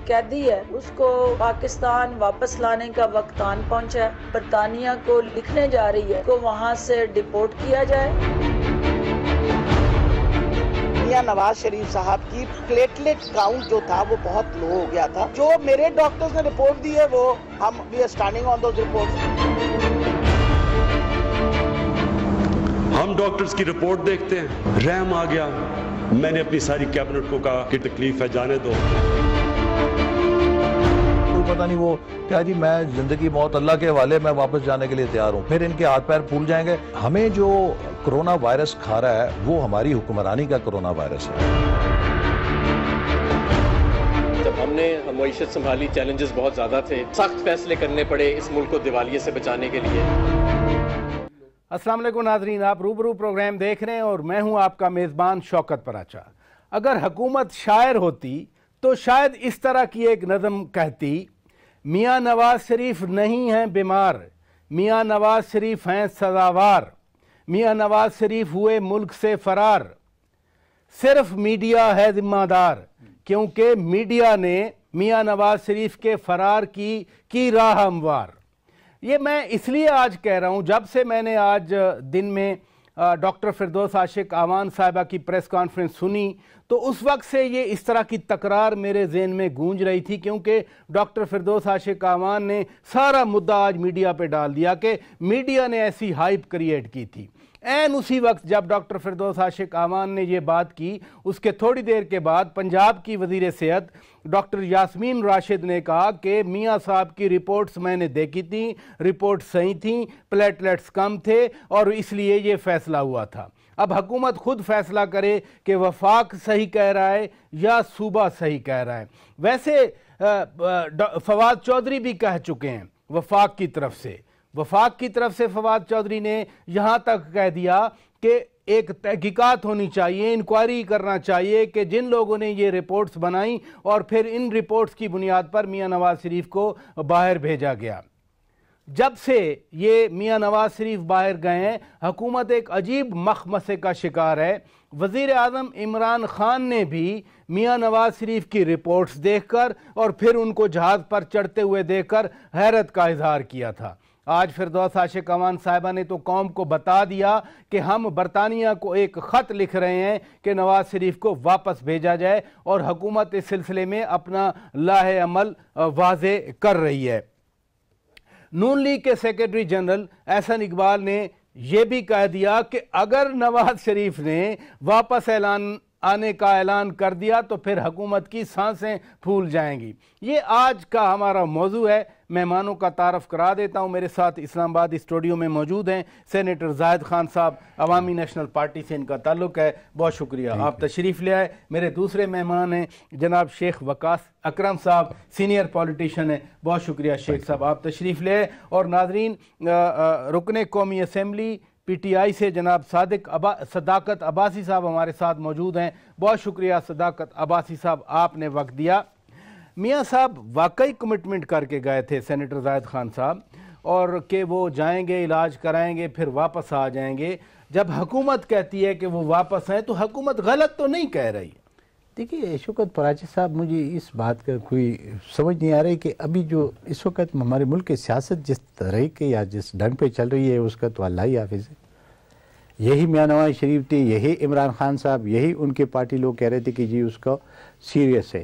قیدی ہے اس کو پاکستان واپس لانے کا وقت آن پہنچا ہے. برطانیہ کو لکھنے جا رہی ہے کو وہاں سے ڈپورٹ کیا جائے. میاں نواز شریف صاحب کی پلیٹلیٹ کاؤنٹ جو تھا وہ بہت لو ہو گیا تھا. جو میرے ڈاکٹرز نے رپورٹ دی ہے وہ ہم we are standing on those reports. ہم ڈاکٹرز کی رپورٹ دیکھتے ہیں, رحم آ گیا. میں نے اپنی ساری کیبنٹ کو کہا کہ تکلیف ہے جانے دو. پتہ نہیں وہ کیا جی میں زندگی موت اللہ کے حوالے, میں واپس جانے کے لیے تیار ہوں. پھر ان کے ہاتھ پیر پھول جائیں گے. ہمیں جو کرونا وائرس کھا رہا ہے وہ ہماری حکمرانی کا کرونا وائرس ہے. جب ہم نے معیشت سنبھالی چیلنجز بہت زیادہ تھے, سخت فیصلے کرنے پڑے اس ملک کو دیوالیے سے بچانے کے لیے. السلام علیکم ناظرین, آپ روبرو پروگرام دیکھ رہے ہیں اور میں ہوں آپ کا میزبان شوکت پراچا. اگر حکومت شاعر ہوتی تو شاید اس طرح کی ایک نظم کہتی, میاں نواز شریف نہیں ہیں بیمار, میاں نواز شریف ہیں سزاوار, میاں نواز شریف ہوئے ملک سے فرار, صرف میڈیا ہے ذمہ دار, کیونکہ میڈیا نے میاں نواز شریف کے فرار کی راہ ہموار. یہ میں اس لیے آج کہہ رہا ہوں, جب سے میں نے آج دن میں ڈاکٹر فردوس عاشق اعوان صاحبہ کی پریس کانفرنس سنی تو اس وقت سے یہ اس طرح کی تکرار میرے ذہن میں گونج رہی تھی, کیونکہ ڈاکٹر فردوس عاشق اعوان نے سارا مدعا آج میڈیا پہ ڈال دیا کہ میڈیا نے ایسی ہائپ کریٹ کی تھی. این اسی وقت جب ڈاکٹر فردوس عاشق اعوان نے یہ بات کی, اس کے تھوڑی دیر کے بعد پنجاب کی وزیر صحت ڈاکٹر یاسمین راشد نے کہا کہ میاں صاحب کی رپورٹس میں نے دیکھی تھیں, رپورٹ صحیح تھیں, پلیٹلیٹس کم تھے اور اس لیے یہ فیصلہ ہوا تھا. اب حکومت خود فیصلہ کرے کہ وفاق صحیح کہہ رہا ہے یا صوبہ صحیح کہہ رہا ہے. ویسے فواد چودھری بھی کہہ چکے ہیں وفاق کی طرف سے فواد چودھری نے یہاں تک کہہ دیا کہ ایک تحقیقات ہونی چاہیے, انکوائری کرنا چاہیے کہ جن لوگوں نے یہ رپورٹس بنائیں اور پھر ان رپورٹس کی بنیاد پر میاں نواز شریف کو باہر بھیجا گیا. جب سے یہ میاں نواز شریف باہر گئے ہیں حکومت ایک عجیب مخمسے کا شکار ہے. وزیر اعظم عمران خان نے بھی میاں نواز شریف کی رپورٹس دیکھ کر اور پھر ان کو جہاز پر چڑھتے ہوئے دیکھ کر حیرت کا اظہار کیا تھا. آج فردوس عاشق اعوان صاحبہ نے تو قوم کو بتا دیا کہ ہم برطانیہ کو ایک خط لکھ رہے ہیں کہ نواز شریف کو واپس بھیجا جائے, اور حکومت اس سلسلے میں اپنا لاہ عمل واضح کر رہی ہے. نون لیگ کے سیکرٹری جنرل احسن اقبال نے یہ بھی کہہ دیا کہ اگر نواز شریف نے واپس آنے کا اعلان کر دیا تو پھر حکومت کی سانسیں پھول جائیں گی. یہ آج کا ہمارا موضوع ہے. مہمانوں کا تعارف کرا دیتا ہوں. میرے ساتھ اسلام آباد اسٹوڈیو میں موجود ہیں سینیٹر زاہد خان صاحب, عوامی نیشنل پارٹی سے ان کا تعلق ہے, بہت شکریہ آپ تشریف لے آئے. میرے دوسرے مہمان ہیں جناب شیخ وقاص اکرم صاحب, سینئر پولیٹیشین ہیں, بہت شکریہ شیخ صاحب آپ تشریف لے آئے. اور ناظرین, رکن قومی اسمبلی پی ٹی آئی سے جناب صداقت عباسی صاحب ہمارے ساتھ موجود ہیں, بہت شکریہ صداقت عباسی صاحب آپ نے وقت دیا. میاں صاحب واقعی کمٹمنٹ کر کے گئے تھے سینیٹر زاہد خان صاحب, اور کہ وہ جائیں گے علاج کرائیں گے پھر واپس آ جائیں گے. جب حکومت کہتی ہے کہ وہ واپس ہیں تو حکومت غلط تو نہیں کہہ رہی. دیکھیے شوکت پراچی صاحب, مجھے اس بات کا کوئی سمجھ نہیں آ رہی کہ ابھی جو اس وقت ہمارے ملک کی سیاست جس طریقے یا جس ڈھنگ پہ چل رہی ہے اس کا تو اللہ ہی حافظ ہے. یہی میاں نواز شریف تھے, یہی عمران خان صاحب, یہی ان کے پارٹی لوگ کہہ رہے تھے کہ جی اس کا سیریس ہے.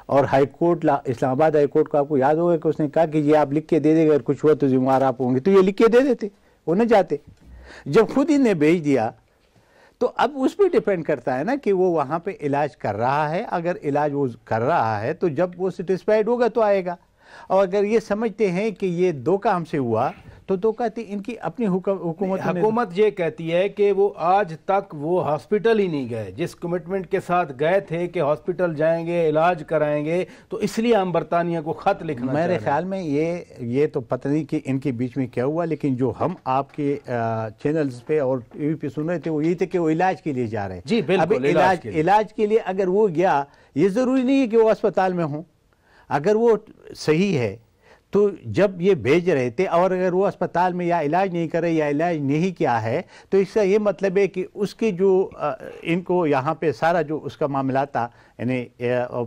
اور ہائی کورٹ, اسلام آباد ہائی کورٹ کو آپ کو یاد ہوگا کہ اس نے کہا کہ یہ آپ لکھ کے دے دے گا, اگر کچھ ہوا تو ذمہ دار آپ ہوں گے, تو یہ لکھ کے دے دیتے, وہ نہ جاتے. جب خود ہی نے بھیج دیا تو اب اس پہ ڈیپینڈ کرتا ہے نا کہ وہ وہاں پہ علاج کر رہا ہے. اگر علاج وہ کر رہا ہے تو جب وہ سیٹسفائیڈ ہوگا تو آئے گا. اور اگر یہ سمجھتے ہیں کہ یہ دھوکہ ہم سے ہوا تو دھوکہ ان کی اپنی حکومت یہ کہتی ہے کہ وہ آج تک وہ ہاسپٹل ہی نہیں گئے, جس کمٹمنٹ کے ساتھ گئے تھے کہ ہاسپٹل جائیں گے علاج کرائیں گے, تو اس لیے ہم برطانیہ کو خط لکھنا. میرے خیال میں یہ تو پتہ نہیں کہ ان کے بیچ میں کیا ہوا, لیکن جو ہم آپ کے چینلز پہ اور ٹی وی پہ سن رہے تھے وہ یہ تھے کہ وہ علاج کے لیے جا رہے ہیں. جی بالکل, علاج کے لیے اگر وہ گیا, یہ ضروری نہیں ہے کہ وہ اسپتال میں ہوں. اگر وہ صحیح ہے تو جب یہ بھیج رہے تھے اور اگر وہ اسپتال میں یا علاج نہیں کر رہے یا علاج نہیں کیا ہے تو اس کا یہ مطلب ہے کہ اس کی جو ان کو یہاں پہ سارا جو اس کا معاملہ تھا یعنی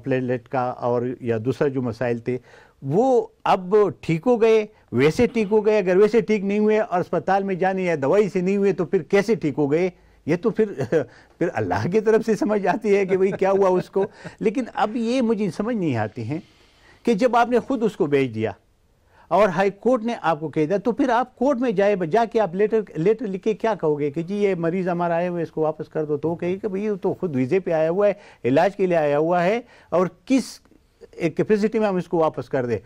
پلیٹلیٹ کا اور یا دوسرا جو مسائل تھے وہ اب ٹھیک ہو گئے، ویسے ٹھیک ہو گئے. اگر ویسے ٹھیک نہیں ہوئے اور اسپتال میں جانے یا دوائی سے نہیں ہوئے تو پھر کیسے ٹھیک ہو گئے؟ یہ تو پھر اللہ کی طرف سے سمجھ آتی ہے کہ بھئی کیا ہوا اس کو. لیکن اب یہ مجھے سمجھ نہیں آتی ہیں کہ جب آپ نے خود اس کو بھیج دیا اور ہائی کورٹ نے آپ کو کہہ دیا تو پھر آپ کورٹ میں جا کے آپ لیٹر لکھ کے کیا کہو گے کہ جی یہ مریض ہمارا آیا ہوا ہے اس کو واپس کر دو، تو وہ کہے کہ بھئی یہ تو خود ویزے پہ آیا ہوا ہے، علاج کے لیے آیا ہوا ہے اور کس کیپیسٹی میں ہم اس کو واپس کر دیں.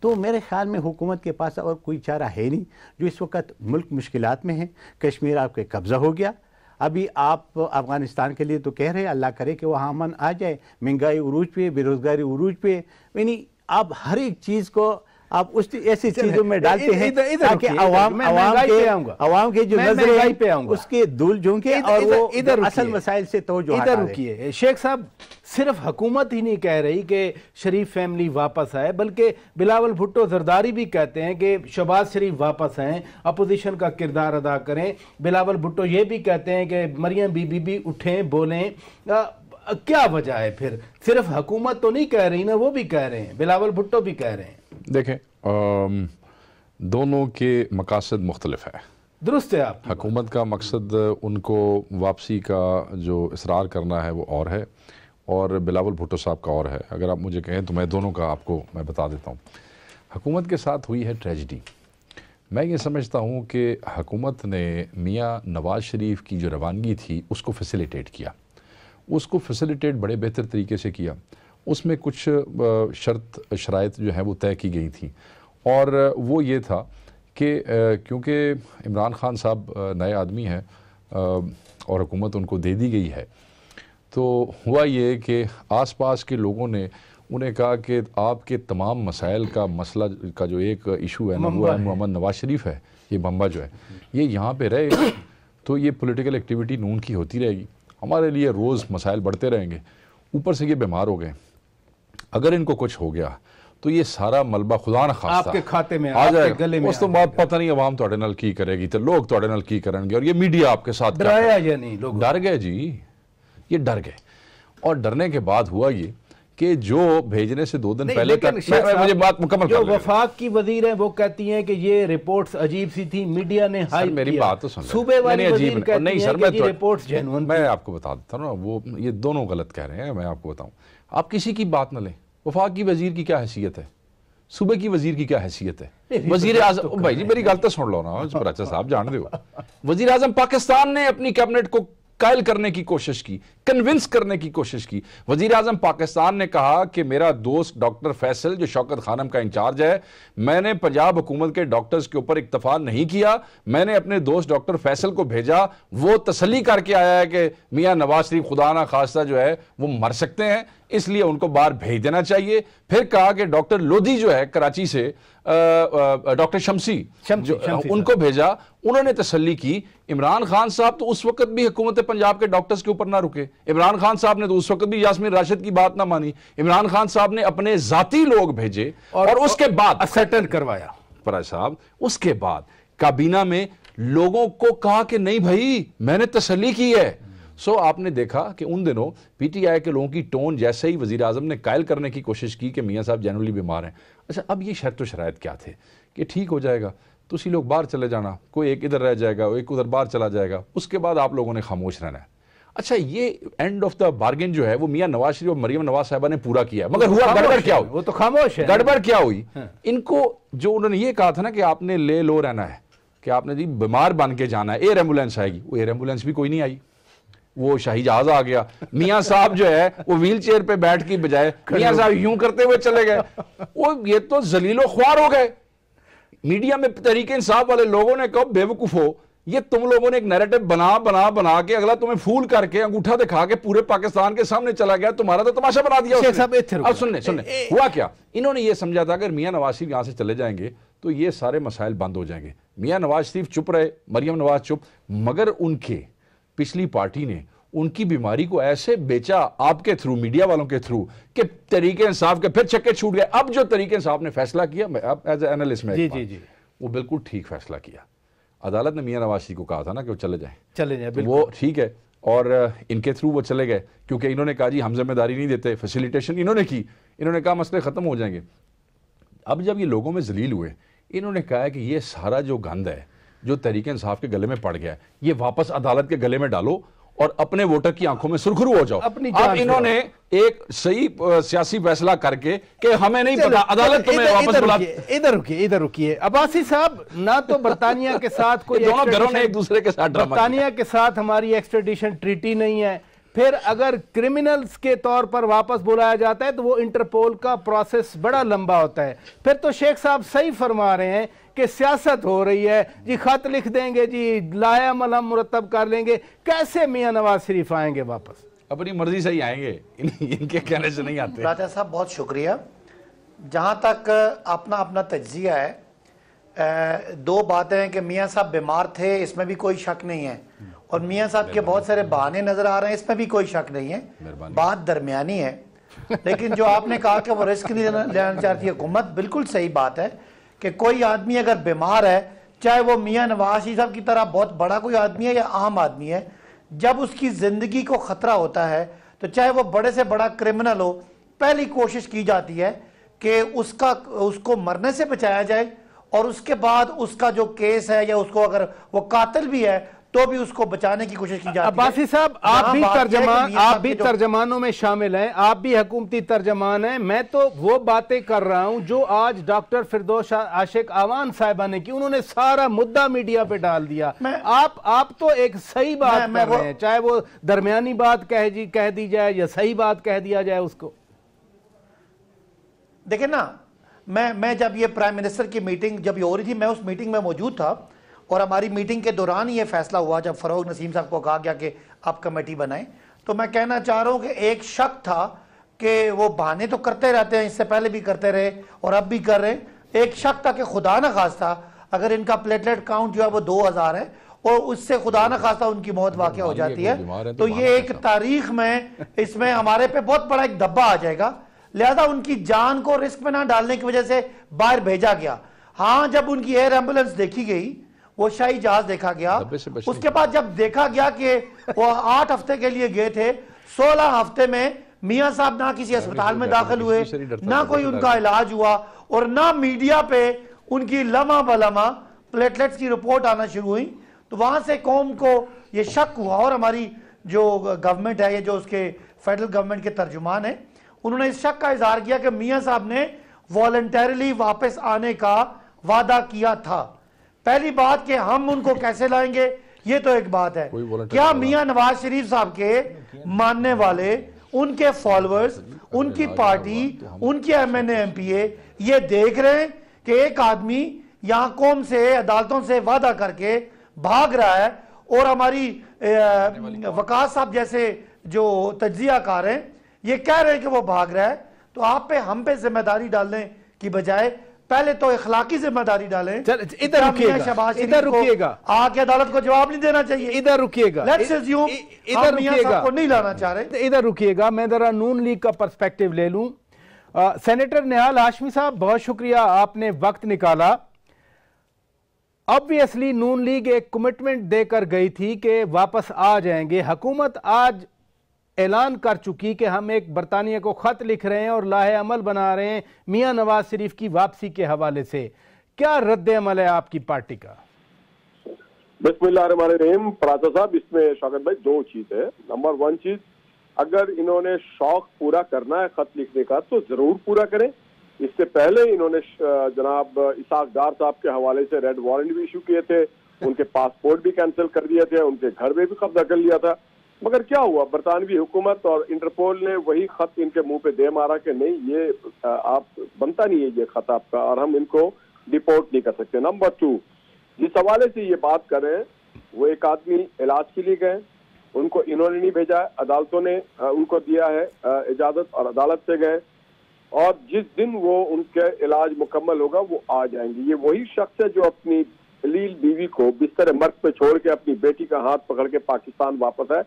تو میرے خیال میں حکومت کے پاس اور کوئی چارہ ہے نہیں. جو اس وقت ملک مشکلات میں ہے، کشمیر آپ کے قبضہ ہو گیا. ابھی آپ افغانستان کے لیے تو کہہ رہے ہیں اللہ کرے کہ وہاں امن آ جائے، مہنگائی عروج پہ، بے روزگاری عروج پہ، یعنی آپ ہر ایک چیز کو آپ اس ایسی چیزوں میں ڈالتے ہیں تاکہ عوام کے جو نظریں اس کے دول جھونکے اور وہ اصل مسائل سے توجہ ہٹا دیں. شیخ صاحب صرف حکومت ہی نہیں کہہ رہی کہ شریف فیملی واپس آئے، بلکہ بلاول بھٹو زرداری بھی کہتے ہیں کہ شہباز شریف واپس آئیں، اپوزیشن کا کردار ادا کریں. بلاول بھٹو یہ بھی کہتے ہیں کہ مریم بی بی بھی اٹھیں بولیں. کیا وجہ ہے پھر؟ صرف حکومت تو نہیں کہہ رہی نا، وہ بھی کہہ رہے ہیں، بلاول بھٹو بھی کہہ رہے ہیں. دیکھیں دونوں کے مقاصد مختلف ہے. درست ہے. آپ حکومت کا مقصد ان کو واپسی کا جو اصرار کرنا ہے وہ اور ہے، اور بلاول بھٹو صاحب کا اور ہے. اگر آپ مجھے کہیں تو میں دونوں کا آپ کو میں بتا دیتا ہوں. حکومت کے ساتھ ہوئی ہے ٹریجڈی. میں یہ سمجھتا ہوں کہ حکومت نے میاں نواز شریف کی جو روانگی تھی اس کو فیسیلیٹیٹ کیا. اس کو فیسیلیٹیٹ بڑے بہتر طریقے سے کیا. اس میں کچھ شرائط جو ہیں وہ طے کی گئی تھیں، اور وہ یہ تھا کہ کیونکہ عمران خان صاحب نئے آدمی ہیں اور حکومت ان کو دے دی گئی ہے، تو ہوا یہ کہ آس پاس کے لوگوں نے انہیں کہا کہ آپ کے تمام مسائل کا مسئلہ کا جو ایک ایشو ہے نا وہ محمد نواز شریف ہے. یہ بمبا جو ہے یہ یہاں پہ رہے تو یہ پولیٹیکل ایکٹیویٹی نون کی ہوتی رہے گی، ہمارے لیے روز مسائل بڑھتے رہیں گے. اوپر سے یہ بیمار ہو گئے، اگر ان کو کچھ ہو گیا تو یہ سارا ملبہ خدا نہ خواستہ آپ کے کھاتے میں آ جائے گا. اس تو بات پتہ نہیں عوام توڑے نال کی کرے گی تو لوگ توڑے نال کی کریں گے، اور یہ میڈیا آپ کے ساتھ ڈرایا یا نہیں؟ لوگ ڈر گئے جی، یہ ڈر گئے. اور ڈرنے کے بعد ہوا یہ کہ جو بھیجنے سے 2 دن پہلے تک مجھے بات مکمل جو وفاق کی وزیر ہیں وہ کہتی ہیں کہ یہ رپورٹس عجیب سی تھی، میڈیا نے ہائپ کیا. میری بات تو سن صوبے والی وزیر کہتی ہیں کہ یہ رپورٹس جینوئن. میں آپ کو بتا دیتا ہوں نا، وہ یہ دونوں غلط کہہ رہے ہیں. میں آپ کو بتاؤں، آپ کسی کی بات نہ لیں. وفاق کی وزیر کی کیا حیثیت ہے؟ صوبے کی وزیر کی کیا حیثیت ہے؟ وزیر اعظم بھائی جی میری گل تو سن لو نا، پراچا صاحب جان دے ہو. وزیر اعظم پاکستان نے اپنی کیبنٹ کو قائل کرنے کی کوشش کی، کنونس کرنے کی کوشش کی. وزیر اعظم پاکستان نے کہا کہ میرا دوست ڈاکٹر فیصل جو شوکت خانم کا انچارج ہے، میں نے پنجاب حکومت کے ڈاکٹرز کے اوپر اکتفا نہیں کیا، میں نے اپنے دوست ڈاکٹر فیصل کو بھیجا، وہ تسلی کر کے آیا ہے کہ میاں نواز شریف خدا نہ خواستہ جو ہے وہ مر سکتے ہیں، اس لیے ان کو باہر بھیج دینا چاہیے. پھر کہا کہ ڈاکٹر لودھی جو ہے کراچی سے، ڈاکٹر شمسی ان کو بھیجا، انہوں نے تسلی کی. عمران خان صاحب تو اس وقت بھی حکومت پنجاب کے ڈاکٹرز کے اوپر نہ رکے. عمران خان صاحب نے تو اس وقت بھی یاسمین راشد کی بات نہ مانی. عمران خان صاحب نے اپنے ذاتی لوگ بھیجے اور اس کے بعد اسیٹل کروایا. فراج صاحب اس کے بعد کابینہ میں لوگوں کو کہا کہ نہیں بھائی میں نے تسلی کی ہے. سو آپ نے دیکھا کہ ان دنوں پی ٹی آئی کے لوگوں کی ٹون جیسے ہی وزیر اعظم نے قائل کرنے کی کوشش کی کہ میاں صاحب جنرلی بیمار ہیں. اچھا اب یہ شرط و شرائط کیا تھے کہ ٹھیک ہو جائے گا تو اسی لوگ باہر چلے جانا، کوئی ایک ادھر رہ جائے گا ایک ادھر باہر چلا جائے گا، اس کے بعد آپ لوگوں نے خاموش رہنا ہے. اچھا یہ اینڈ آف دا بارگن جو ہے وہ میاں نواز شریف اور مریم نواز صاحبہ نے پورا کیا، مگر ہوا گڑبڑ کیا ہوئی؟ وہ تو خاموش ہے. گڑبڑ کیا ہوئی؟ ان کو جو انہوں نے یہ کہا تھا نا کہ آپ نے لے لو رہنا ہے، کہ آپ نے جی بیمار بن کے جانا ہے، ایئر ایمبولینس آئے گی، وہ ایئر ایمبولینس بھی کوئی نہیں آئی، وہ شاہی جہاز آ گیا. میاں صاحب جو ہے وہ ویل چیئر پہ بیٹھ کی بجائے میاں صاحب یوں کرتے ہوئے چلے گئے. وہ یہ تو ذلیل و خوار ہو گئے. میڈیا میں تحریک انصاف والے لوگوں نے کہا بے وقوف ہو، یہ تم لوگوں نے ایک نیریٹو بنا کے اگلا تمہیں فول کر کے انگوٹھا دکھا کے پورے پاکستان کے سامنے چلا گیا، تمہارا تو تماشا بنا دیا. اب سننے ہوا کیا، انہوں نے یہ سمجھا تھا اگر میاں نواز شریف یہاں سے چلے جائیں گے تو یہ سارے مسائل بند ہو جائیں گے. میاں نواز شریف چپ رہے، مریم نواز چپ، مگر ان کے پچھلی پارٹی نے ان کی بیماری کو ایسے بیچا آپ کے تھرو، میڈیا والوں کے تھرو، کہ تحریک انصاف کے پھر چکے چھوٹ گئے. اب جو تحریک انصاف نے فیصلہ کیا، اب ایز اے اینالسٹ میں وہ بالکل ٹھیک فیصلہ کیا. عدالت نے میاں نواز شریف کو کہا تھا نا کہ وہ چلے جائیں، وہ ٹھیک ہے، اور ان کے تھرو وہ چلے گئے کیونکہ انہوں نے کہا جی ہم ذمہ داری نہیں دیتے. فیسیلیٹیشن انہوں نے کی، انہوں نے کہا مسئلے ختم ہو جائیں گے. اب جب یہ لوگوں میں ذلیل ہوئے، انہوں نے کہا کہ یہ سارا جو گند ہے جو تحریک انصاف کے گلے میں پڑ گیا ہے، یہ واپس عدالت کے گلے میں ڈالو اور اپنے ووٹر کی آنکھوں میں سرخرو ہو جاؤ. اب انہوں نے ایک صحیح سیاسی فیصلہ کر کے کہ ہمیں نہیں پتا، عدالت تمہیں واپس بلا. ادھر رکیے عباسی صاحب، نہ تو برطانیہ کے ساتھ کوئی دونوں گھروں نے ایک دوسرے کے ساتھ برطانیہ کے ساتھ ہماری ایکسٹریڈیشن ٹریٹی نہیں ہے. پھر اگر کرمنلز کے طور پر واپس بلایا جاتا ہے تو وہ انٹرپول کا پروسیس بڑا لمبا ہوتا ہے. پھر تو شیخ صاحب صحیح فرما رہے ہیں کہ سیاست ہو رہی ہے جی، خط لکھ دیں گے جی، لائحہ عمل ہم مرتب کر لیں گے. کیسے میاں نواز شریف آئیں گے واپس؟ اپنی مرضی سے ہی آئیں گے، ان کے کہنے سے نہیں آتے. راجہ صاحب بہت شکریہ. جہاں تک اپنا تجزیہ ہے، دو باتیں ہیں کہ میاں صاحب بیمار تھے، اس میں بھی کوئی شک نہیں ہے، اور میاں صاحب کے بہت سارے بہانے نظر آ رہے ہیں، اس میں بھی کوئی شک نہیں ہے. بات درمیانی ہے. لیکن جو آپ نے کہا کہ وہ رسک نہیں لینا چاہتی حکومت، بالکل صحیح بات ہے کہ کوئی آدمی اگر بیمار ہے، چاہے وہ میاں نواز شریف صاحب کی طرح بہت بڑا کوئی آدمی ہے یا عام آدمی ہے، جب اس کی زندگی کو خطرہ ہوتا ہے تو چاہے وہ بڑے سے بڑا کرمنل ہو، پہلی کوشش کی جاتی ہے کہ اس کو مرنے سے بچایا جائے، اور اس کے بعد اس کا جو کیس ہے یا اس کو اگر وہ قاتل بھی ہے تو بھی اس کو بچانے کی کوشش کی جاتی ہے. عباسی صاحب، آپ بھی ترجمانوں میں شامل ہیں، آپ بھی حکومتی ترجمان ہیں. میں تو وہ باتیں کر رہا ہوں جو آج ڈاکٹر فردوس عاشق آوان صاحبہ نے کی. انہوں نے سارا مدعا میڈیا پہ ڈال دیا. آپ تو ایک صحیح بات کر رہے ہیں، چاہے وہ درمیانی بات کہہ دی جائے یا صحیح بات کہہ دیا جائے اس کو. دیکھیں نا، میں جب یہ پرائم منسٹر کی میٹنگ جب یہ ہو رہی تھی، میں اس میٹنگ میں موجود تھا، اور ہماری میٹنگ کے دوران یہ فیصلہ ہوا جب فروغ نسیم صاحب کو کہا گیا کہ آپ کمیٹی بنائیں. تو میں کہنا چاہ رہا ہوں کہ ایک شک تھا کہ وہ بہانے تو کرتے رہتے ہیں، اس سے پہلے بھی کرتے رہے اور اب بھی کر رہے ہیں. ایک شک تھا کہ خدا نہ خواستہ اگر ان کا پلیٹلیٹ کاؤنٹ جو ہے وہ 2000 ہے اور اس سے خدا نہ خواستہ ان کی موت واقع ہو جاتی ہے، تو یہ ایک تاریخ میں اس میں ہمارے پہ بہت بڑا ایک دھبا آ جائے گا. لہذا ان کی جان کو رسک میں نہ ڈالنے کی وجہ سے باہر بھیجا گیا. ہاں، جب ان کی ایئر ایمبولنس دیکھی گئی، وہ شاہی جہاز دیکھا گیا، اس کے بعد جب دیکھا گیا کہ وہ 8 ہفتے کے لیے گئے تھے، 16 ہفتے میں میاں صاحب نہ کسی اسپتال میں داخل ہوئے، نہ کوئی ان کا علاج ہوا، اور نہ میڈیا پہ ان کی لمحہ بلمحہ پلیٹلیٹس کی رپورٹ آنا شروع ہوئی. تو وہاں سے قوم کو یہ شک ہوا، اور ہماری جو گورنمنٹ ہے، یہ جو اس کے فیڈرل گورنمنٹ کے ترجمان ہیں، انہوں نے اس شک کا اظہار کیا کہ میاں صاحب نے والنٹیرلی واپس آنے کا وعدہ کیا تھا. پہلی بات کہ ہم ان کو کیسے لائیں گے، یہ تو ایک بات ہے. کیا میاں نواز شریف صاحب کے ماننے والے، ان کے فالورز، ان کی پارٹی، ان کے M N A M P A یہ دیکھ رہے ہیں کہ ایک آدمی یہاں قوم سے، عدالتوں سے وعدہ کر کے بھاگ رہا ہے، اور ہماری وقاص صاحب جیسے جو تجزیہ کار ہیں یہ کہہ رہے ہیں کہ وہ بھاگ رہا ہے؟ تو آپ پہ ہم پہ ذمہ داری ڈالنے کی بجائے پہلے تو اخلاقی ذمہ داری ڈالیں. ادھر رکیے گا، آگے عدالت کو جواب نہیں دینا چاہیے. ادھر رکیے گا، نہیں لانا چاہ رہے. ادھر رکیے گا، میں ذرا نون لیگ کا پرسپیکٹیو لے لوں. سینیٹر نہال ہاشمی صاحب، بہت شکریہ، آپ نے وقت نکالا. obviously نون لیگ ایک کمٹمنٹ دے کر گئی تھی کہ واپس آ جائیں گے. حکومت آج اعلان کر چکی کہ ہم ایک برطانیہ کو خط لکھ رہے ہیں اور لائحہ عمل بنا رہے ہیں میاں نواز شریف کی واپسی کے حوالے سے. کیا رد عمل ہے آپ کی پارٹی کا؟ بسم اللہ الرحمن الرحیم. پراچا صاحب، اس میں شوکت بھائی دو چیز ہے. نمبر 1 چیز، اگر انہوں نے شوق پورا کرنا ہے خط لکھنے کا تو ضرور پورا کریں. اس سے پہلے انہوں نے جناب اسحاق ڈار صاحب کے حوالے سے ریڈ وارنٹ بھی ایشو کیے تھے، ان کے پاسپورٹ بھی کینسل کر دیے تھے، ان کے گھر میں بھی قبضہ کر لیا تھا. مگر کیا ہوا، برطانوی حکومت اور انٹرپول نے وہی خط ان کے منہ پہ دے مارا کہ نہیں، یہ آپ بنتا نہیں ہے یہ خط آپ کا، اور ہم ان کو ڈیپورٹ نہیں کر سکتے. نمبر 2، جس حوالے سے یہ بات کر رہے ہیں، وہ ایک آدمی علاج کے لیے گئے، ان کو انہوں نے نہیں بھیجا، عدالتوں نے ان کو دیا ہے اجازت اور عدالت سے گئے، اور جس دن وہ ان کا علاج مکمل ہوگا وہ آ جائیں گے. یہ وہی شخص ہے جو اپنی دلیل بیوی کو بستر مرگ پہ چھوڑ کے اپنی بیٹی کا ہاتھ پکڑ کے پاکستان واپس ہے،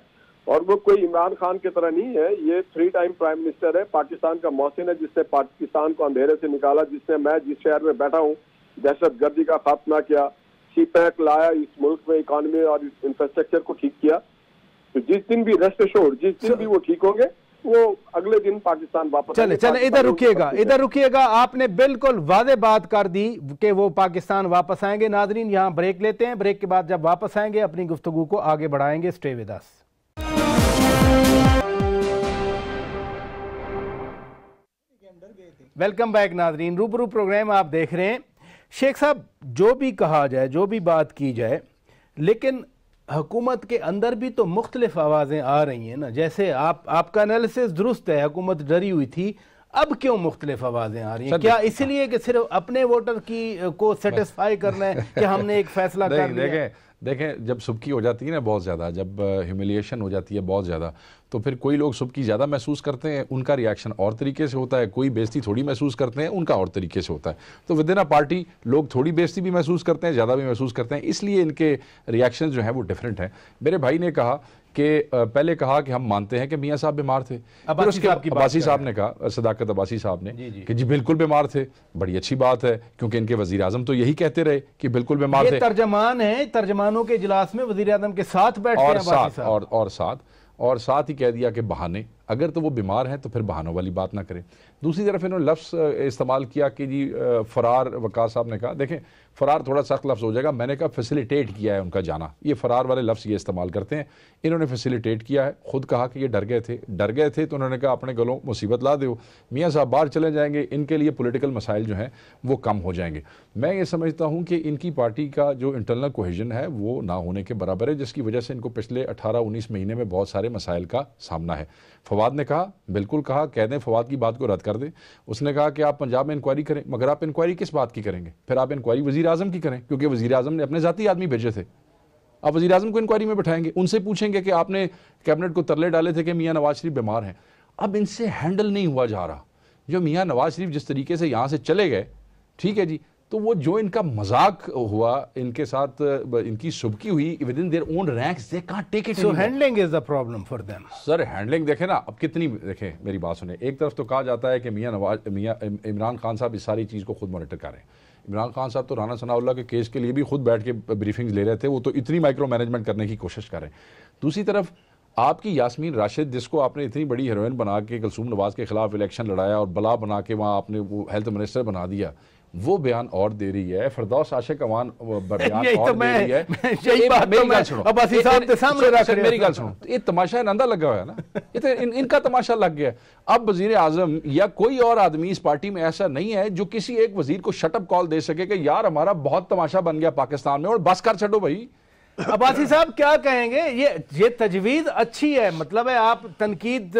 اور وہ کوئی عمران خان کی طرح نہیں ہے، یہ 3 ٹائم پرائم منسٹر ہے، پاکستان کا محسن ہے، جس نے پاکستان کو اندھیرے سے نکالا، جس نے میں جس شہر میں بیٹھا ہوں دہشت گردی کا خاتمہ کیا، سی پیک لایا، اس ملک میں اکانومی اور انفراسٹرکچر کو ٹھیک کیا. تو جس دن بھی ریسٹ ایشورڈ، جس دن بھی وہ ٹھیک ہوں گے وہ اگلے دن پاکستان واپس. چلے ادھر رکیے گا، آپ نے بالکل واضح بات کر دی کہ وہ پاکستان واپس آئیں گے. ناظرین یہاں بریک لیتے ہیں، بریک کے بعد جب واپس آئیں گے اپنی گفتگو کو آگے بڑھائیں گے. Stay with us. Welcome back ناظرین، روبرو پروگرام آپ دیکھ رہے ہیں. شیخ صاحب جو بھی کہا جائے، جو بھی بات کی جائے، لیکن حکومت کے اندر بھی تو مختلف آوازیں آ رہی ہیں نا. جیسے آپ کا انالیسس درست ہے، حکومت ڈری ہوئی تھی، اب کیوں مختلف آوازیں آ رہی ہیں؟ کیا اس لیے کہ صرف اپنے ووٹر کو سیٹسفائی کرنا ہے کہ ہم نے ایک فیصلہ کر لیا؟ دیکھیں جب سبکی ہو جاتی ہے نا بہت زیادہ، جب ہیوملیشن ہو جاتی ہے بہت زیادہ، تو پھر کوئی لوگ سبکی زیادہ محسوس کرتے ہیں، ان کا ریاکشن اور طریقے سے ہوتا ہے. کوئی بےزتی تھوڑی محسوس کرتے ہیں، ان کا اور طریقے سے ہوتا ہے. تو ودن پارٹی لوگ تھوڑی بےزتی بھی محسوس کرتے ہیں، زیادہ بھی محسوس کرتے ہیں، اس لیے ان کے ریاکشن جو ہیں وہ ڈیفرنٹ ہیں. میرے بھائی نے کہا کہ پہلے کہا کہ ہم مانتے ہیں کہ میاں صاحب بیمار تھے، عباسی صاحب نے کہا، صداقت عباسی صاحب نے کہ جی بالکل بیمار تھے. بڑی اچھی بات ہے، کیونکہ ان کے وزیر اعظم تو یہی کہتے رہے کہ بالکل بیمار تھے. یہ ترجمان ہیں، ترجمانوں کے اجلاس میں وزیر اعظم کے ساتھ بیٹھتے ہیں عباسی صاحب، اور ساتھ ہی کہہ دیا کہ بہانے، اگر تو وہ بیمار ہیں تو پھر بہانوں والی بات نہ کریں. دوسری طرف انہوں نے لفظ استعمال کیا کہ جی فرار. وقاص صاحب نے کہا، دیکھیں فرار تھوڑا سخت لفظ ہو جائے گا، میں نے کہا فیسیلیٹیٹ کیا ہے ان کا جانا. یہ فرار والے لفظ یہ استعمال کرتے ہیں، انہوں نے فیسیلیٹیٹ کیا ہے. خود کہا کہ یہ ڈر گئے تھے تو انہوں نے کہا اپنے گلوں مصیبت لا دو، میاں صاحب باہر چلے جائیں گے، ان کے لیے پولیٹیکل مسائل جو ہیں وہ کم ہو جائیں گے. میں یہ سمجھتا ہوں کہ ان کی پارٹی کا جو انٹرنل کوہیژن ہے وہ نہ ہونے کے برابر ہے، جس کی وجہ سے ان کو پچھلے 18-19 مہینے میں بہت سارے مسائل کا سامنا ہے. فواد نے کہا، بالکل کہا، کہہ دیں فواد کی بات کو رد کر دیں. اس نے کہا کہ آپ پنجاب میں انکوائری کریں، مگر آپ انکوائری کس بات کی کریں گے؟ پھر آپ انکوائری وزیر اعظم کی کریں، کیونکہ وزیر اعظم نے اپنے ذاتی آدمی بھیجے تھے. آپ وزیر اعظم کو انکوائری میں بٹھائیں گے، ان سے پوچھیں گے کہ آپ نے کیبنٹ کو ترلے ڈالے تھے کہ میاں نواز شریف بیمار ہیں. اب ان سے ہینڈل نہیں ہوا جا رہا. جو میاں نواز شریف جس طریقے سے یہاں سے چلے گئے، ٹھیک ہے جی، تو وہ جو ان کا مذاق ہوا ان کے ساتھ، ان کی سبکی ہوئی within their own ranks, they can't take it. So handling is the problem for them. Sir handling دیکھیں نا، اب کتنی، دیکھیں میری بات سنیں. ایک طرف تو کہا جاتا ہے کہ میاں عمران خان صاحب اس ساری چیز کو خود مانیٹر کریں. عمران خان صاحب تو رانا ثناء اللہ کے کیس کے لیے بھی خود بیٹھ کے بریفنگز لے رہے تھے، وہ تو اتنی مائکرو مینجمنٹ کرنے کی کوشش کر رہے ہیں. دوسری طرف آپ کی یاسمین راشد، جس کو آپ نے اتنی بڑی ہیروئن بنا کے کلثوم نواز کے خلاف الیکشن لڑایا اور بلا بنا کے وہاں آپ نے وہ ہیلتھ منسٹر بنا دیا، وہ بیان اور دے رہی ہے. فردوس عاشق امان بیان اور دے رہی ہے. میری گل سنو، یہ تماشا نندا لگا ہوا ہے نا، ان کا تماشا لگ گیا. اب وزیر اعظم یا کوئی اور آدمی اس پارٹی میں ایسا نہیں ہے جو کسی ایک وزیر کو شٹ اپ کال دے سکے کہ یار ہمارا بہت تماشا بن گیا پاکستان میں اور بس کر چھڈو بھائی. عباسی صاحب کیا کہیں گے؟ یہ تجویز اچھی ہے، مطلب ہے آپ تنقید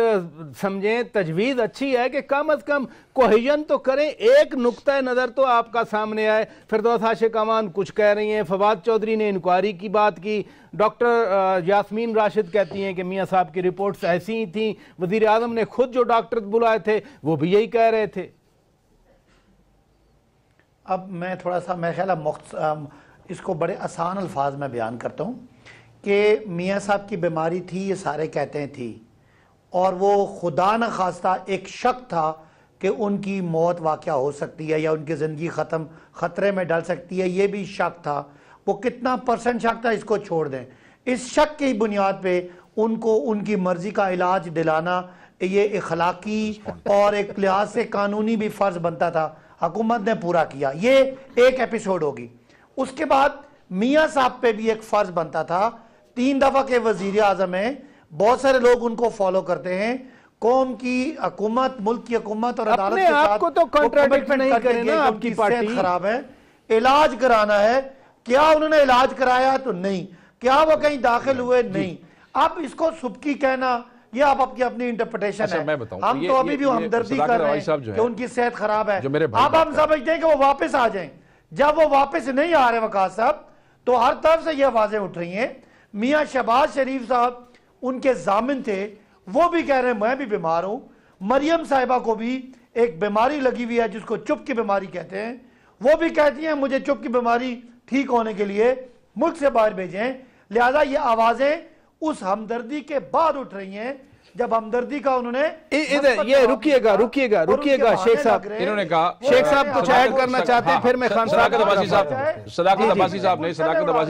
سمجھیں، تجویز اچھی ہے کہ کم از کم کوہیژن تو کریں. ایک نقطہ نظر تو آپ کا سامنے آئے. فردوس عاشق امان کچھ کہہ رہی ہیں، فواد چودھری نے انکوائری کی بات کی، ڈاکٹر یاسمین راشد کہتی ہیں کہ میاں صاحب کی رپورٹس ایسی ہی تھیں، وزیر اعظم نے خود جو ڈاکٹر بلائے تھے وہ بھی یہی کہہ رہے تھے. اب میں تھوڑا سا میرا خیال ہے اس کو بڑے آسان الفاظ میں بیان کرتا ہوں کہ میاں صاحب کی بیماری تھی، یہ سارے کہتے ہیں تھی، اور وہ خدا نہ خواستہ ایک شک تھا کہ ان کی موت واقعہ ہو سکتی ہے یا ان کی زندگی خطرے میں ڈال سکتی ہے، یہ بھی شک تھا. وہ کتنا % شک تھا اس کو چھوڑ دیں. اس شک کی بنیاد پہ ان کو ان کی مرضی کا علاج دلانا یہ اخلاقی اور ایک لحاظ سے قانونی بھی فرض بنتا تھا. حکومت نے پورا کیا. یہ ایک ایپیسوڈ ہوگی. اس کے بعد میاں صاحب پہ بھی ایک فرض بنتا تھا. 3 دفعہ کے وزیر اعظم ہیں، بہت سارے لوگ ان کو فالو کرتے ہیں. قوم کی حکومت، ملک کی حکومت اور عدالت کے ساتھ آپ کو تو کنٹراڈکٹ نہیں کرے نا، آپ کی پارٹی خراب ہے، علاج کرانا ہے. کیا انہوں نے علاج کرایا؟ تو نہیں. کیا وہ کہیں داخل ہوئے؟ نہیں. اب اس کو سبکی کہنا یہ آپ کی اپنی انٹرپریٹیشن ہے. ہم تو ابھی بھی ہمدردی کر رہے ہیں کہ ان کی صحت خراب ہے. اب ہم سمجھتے ہیں کہ وہ واپس آ جائیں. جب وہ واپس نہیں آ رہے وقاص صاحب، تو ہر طرف سے یہ آوازیں اٹھ رہی ہیں. میاں شہباز شریف صاحب ان کے ضامن تھے، وہ بھی کہہ رہے ہیں میں بھی بیمار ہوں. مریم صاحبہ کو بھی ایک بیماری لگی ہوئی ہے جس کو چپ کی بیماری کہتے ہیں، وہ بھی کہتی ہیں مجھے چپ کی بیماری ٹھیک ہونے کے لیے ملک سے باہر بھیجیں. لہذا یہ آوازیں اس ہمدردی کے بعد اٹھ رہی ہیں جب ہمدردی کا انہوں نے ادھر یہ رکیے گا شیخ صاحب، انہوں نے کہا شیخ صاحب کچھ ایڈ کرنا چاہتے ہیں، پھر میں خان صداقت عباسی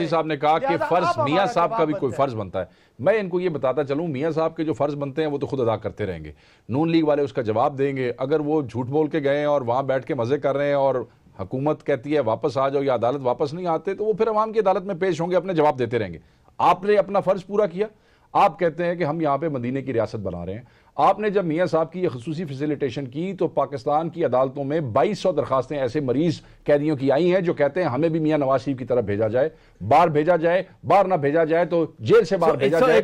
صاحب نے کہا کہ فرض میاں صاحب کا بھی کوئی فرض بنتا ہے. میں ان کو یہ بتاتا چلوں میاں صاحب کے جو فرض بنتے ہیں وہ تو خود ادا کرتے رہیں گے، نون لیگ والے اس کا جواب دیں گے. اگر وہ جھوٹ بول کے گئے ہیں اور وہاں بیٹھ کے مزے کر رہے ہیں اور حکومت کہتی ہے واپس آ جاؤ یا عدالت واپس نہیں آتے، تو وہ پھر عوام کی عدالت میں پیش ہوں گے، اپنے جواب دیتے رہیں گے. آپ نے اپنا فرض پورا کیا. آپ کہتے ہیں کہ ہم یہاں پہ مدینے کی ریاست بنا رہے ہیں. آپ نے جب میاں صاحب کی یہ خصوصی فیسیلیٹیشن کی تو پاکستان کی عدالتوں میں 2200 درخواستیں ایسے مریض قیدیوں کی آئی ہیں جو کہتے ہیں ہمیں بھی میاں نواز شریف کی طرف بھیجا جائے، باہر بھیجا جائے، باہر نہ بھیجا جائے تو جیل سے باہر بھیجا جائے.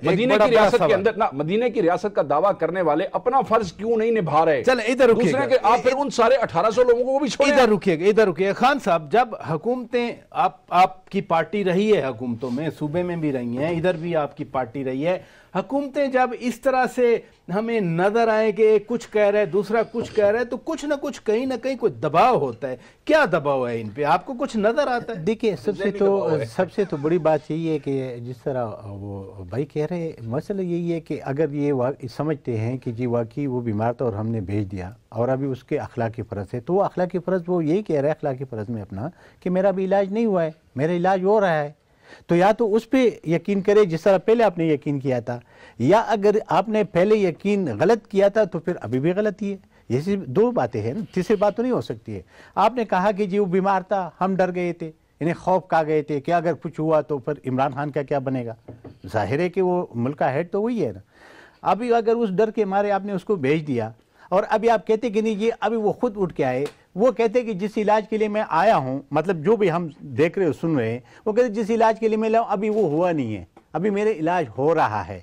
مدینے کی ریاست کے اندر مدینے کی ریاست کا دعویٰ کرنے والے اپنا فرض کیوں نہیں نبھا رہے؟ چلیں ادھر رکیے گا، آپ پھر ان سارے 1800 لوگوں کو بھی چھوڑیں. ادھر رکیے خان صاحب، جب حکومتیں آپ کی پارٹی رہی ہے حکومتوں میں، صوبے میں بھی رہی ہیں، ادھر بھی آپ کی پارٹی رہی ہے، حکومتیں جب اس طرح سے ہمیں نظر آئیں کہ کچھ کہہ رہے دوسرا کچھ کہہ رہے تو کچھ نہ کچھ کہیں نہ کہیں کوئی دباؤ ہوتا ہے. کیا دباؤ ہے ان پہ؟ آپ کو کچھ نظر آتا ہے؟ دیکھیے سب سے تو بڑی بات یہی ہے کہ جس طرح وہ بھائی کہہ رہے، مسئلہ یہی ہے کہ اگر یہ سمجھتے ہیں کہ جی واقعی وہ بیمار تھا اور ہم نے بھیج دیا اور ابھی اس کے اخلاقی فرض ہے، تو وہ اخلاقی فرض وہ یہی کہہ رہے ہیں اخلاقی فرض میں اپنا کہ میرا بھی علاج نہیں ہوا ہے، میرا علاج ہو رہا ہے. تو یا تو اس پہ یقین کرے جس طرح پہلے آپ نے یقین کیا تھا، یا اگر آپ نے پہلے یقین غلط کیا تھا تو پھر ابھی بھی غلطی ہے. یہ صرف دو باتیں ہیں، تیسری بات تو نہیں ہو سکتی ہے. آپ نے کہا کہ جی وہ بیمار تھا، ہم ڈر گئے تھے، انہیں خوف کھا گئے تھے کہ اگر کچھ ہوا تو پھر عمران خان کا کیا بنے گا. ظاہر ہے کہ وہ ملک کا ہیڈ تو وہی ہے نا. ابھی اگر اس ڈر کے مارے آپ نے اس کو بھیج دیا اور ابھی آپ کہتے کہ نہیں یہ ابھی وہ خود اٹھ کے آئے، وہ کہتے کہ جس علاج کے لیے میں آیا ہوں، مطلب جو بھی ہم دیکھ رہے ہو سن رہے ہیں، وہ کہتے جس علاج کے لیے میں لاؤں ابھی وہ ہوا نہیں ہے، ابھی میرے علاج ہو رہا ہے.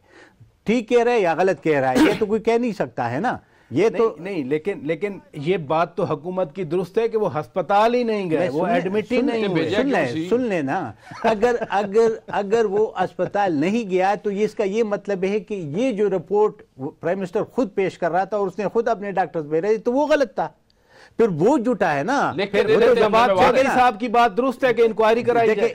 ٹھیک کہہ رہا ہے یا غلط کہہ رہا ہے یہ تو کوئی کہہ نہیں سکتا ہے نا. یہ تو نہیں لیکن یہ بات تو حکومت کی درست ہے کہ وہ ہسپتال ہی نہیں گئے، وہ ایڈمٹ ہی نہیں ہوئے. سن لیں نا، اگر وہ اسپتال نہیں گیا تو اس کا یہ مطلب ہے کہ یہ جو رپورٹ پرائم منسٹر خود پیش کر رہا تھا اور اس نے خود اپنے ڈاکٹرز بھیجے تو وہ غلط تھا. پھر وہ جھوٹا ہے نا. جواد چودھری صاحب کی بات درست ہے کہ انکوائری کرائی جائے.